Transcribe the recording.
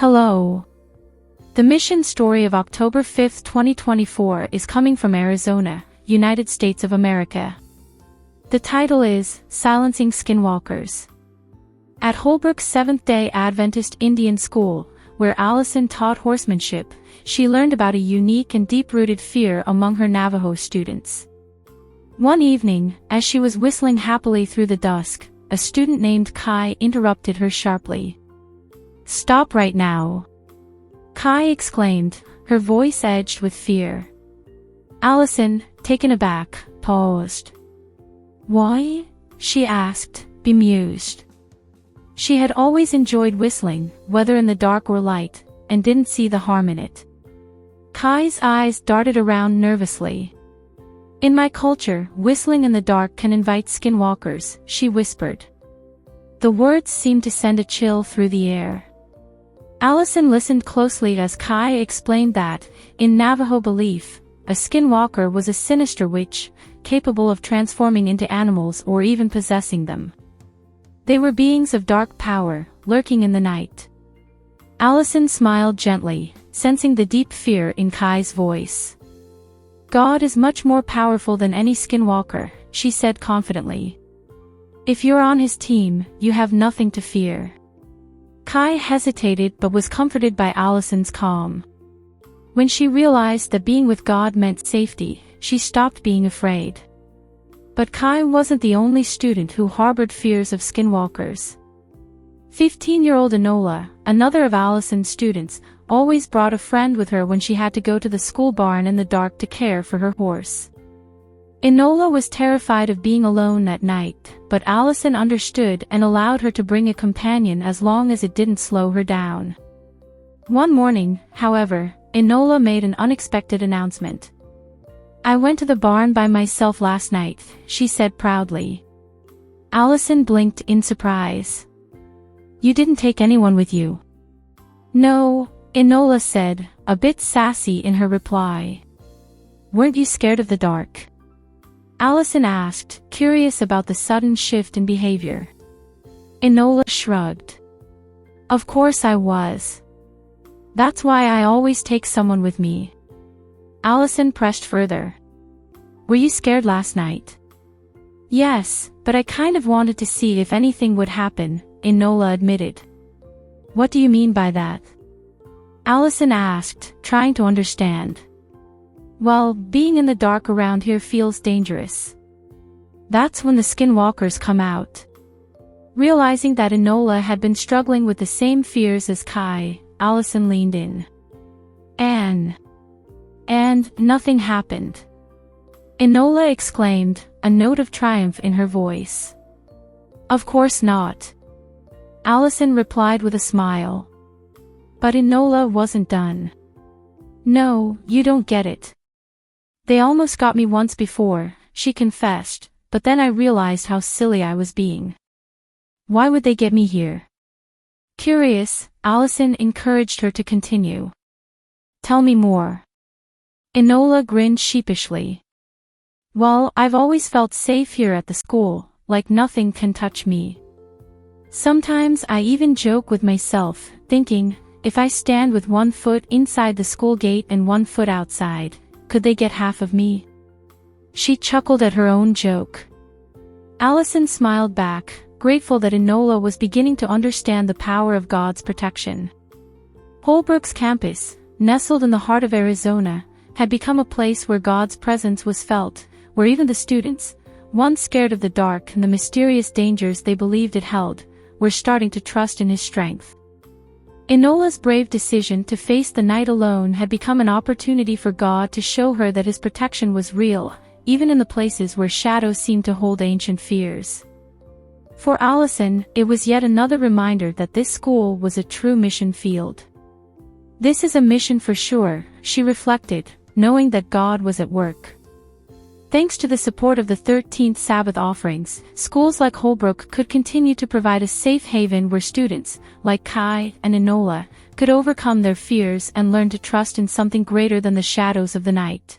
Hello. The mission story of October 5, 2024 is coming from Arizona, United States of America. The title is Silencing Skinwalkers. At Holbrook's Seventh-day Adventist Indian School, where Allison taught horsemanship, she learned about a unique and deep-rooted fear among her Navajo students. One evening, as she was whistling happily through the dusk, a student named Kai interrupted her sharply. "Stop right now!" Kai exclaimed, her voice edged with fear. Allison, taken aback, paused. "Why?" she asked, bemused. She had always enjoyed whistling, whether in the dark or light, and didn't see the harm in it. Kai's eyes darted around nervously. "In my culture, whistling in the dark can invite skinwalkers," she whispered. The words seemed to send a chill through the air. Allison listened closely as Kai explained that, in Navajo belief, a skinwalker was a sinister witch, capable of transforming into animals or even possessing them. They were beings of dark power, lurking in the night. Allison smiled gently, sensing the deep fear in Kai's voice. "God is much more powerful than any skinwalker," she said confidently. "If you're on his team, you have nothing to fear." Kai hesitated but was comforted by Allison's calm. When she realized that being with God meant safety, she stopped being afraid. But Kai wasn't the only student who harbored fears of skinwalkers. 15-year-old Enola, another of Allison's students, always brought a friend with her when she had to go to the school barn in the dark to care for her horse. Enola was terrified of being alone at night, but Allison understood and allowed her to bring a companion as long as it didn't slow her down. One morning, however, Enola made an unexpected announcement. "I went to the barn by myself last night," she said proudly. Allison blinked in surprise. "You didn't take anyone with you?" "No," Enola said, a bit sassy in her reply. "Weren't you scared of the dark?" Allison asked, curious about the sudden shift in behavior. Enola shrugged. "Of course I was. That's why I always take someone with me." Allison pressed further. "Were you scared last night?" "Yes, but I kind of wanted to see if anything would happen," Enola admitted. "What do you mean by that?" Allison asked, trying to understand. "Well, being in the dark around here feels dangerous. That's when the skinwalkers come out." Realizing that Enola had been struggling with the same fears as Kai, Allison leaned in. And nothing happened," Enola exclaimed, a note of triumph in her voice. "Of course not," Allison replied with a smile. But Enola wasn't done. "No, you don't get it. They almost got me once before," she confessed, "but then I realized how silly I was being. Why would they get me here?" Curious, Allison encouraged her to continue. "Tell me more." Enola grinned sheepishly. "Well, I've always felt safe here at the school, like nothing can touch me. Sometimes I even joke with myself, thinking, if I stand with one foot inside the school gate and one foot outside, could they get half of me?" She chuckled at her own joke. Allison smiled back, grateful that Enola was beginning to understand the power of God's protection. Holbrook's campus, nestled in the heart of Arizona, had become a place where God's presence was felt, where even the students, once scared of the dark and the mysterious dangers they believed it held, were starting to trust in his strength. Enola's brave decision to face the night alone had become an opportunity for God to show her that his protection was real, even in the places where shadows seemed to hold ancient fears. For Allison, it was yet another reminder that this school was a true mission field. "This is a mission for sure," she reflected, knowing that God was at work. Thanks to the support of the 13th Sabbath offerings, schools like Holbrook could continue to provide a safe haven where students, like Kai and Enola, could overcome their fears and learn to trust in something greater than the shadows of the night.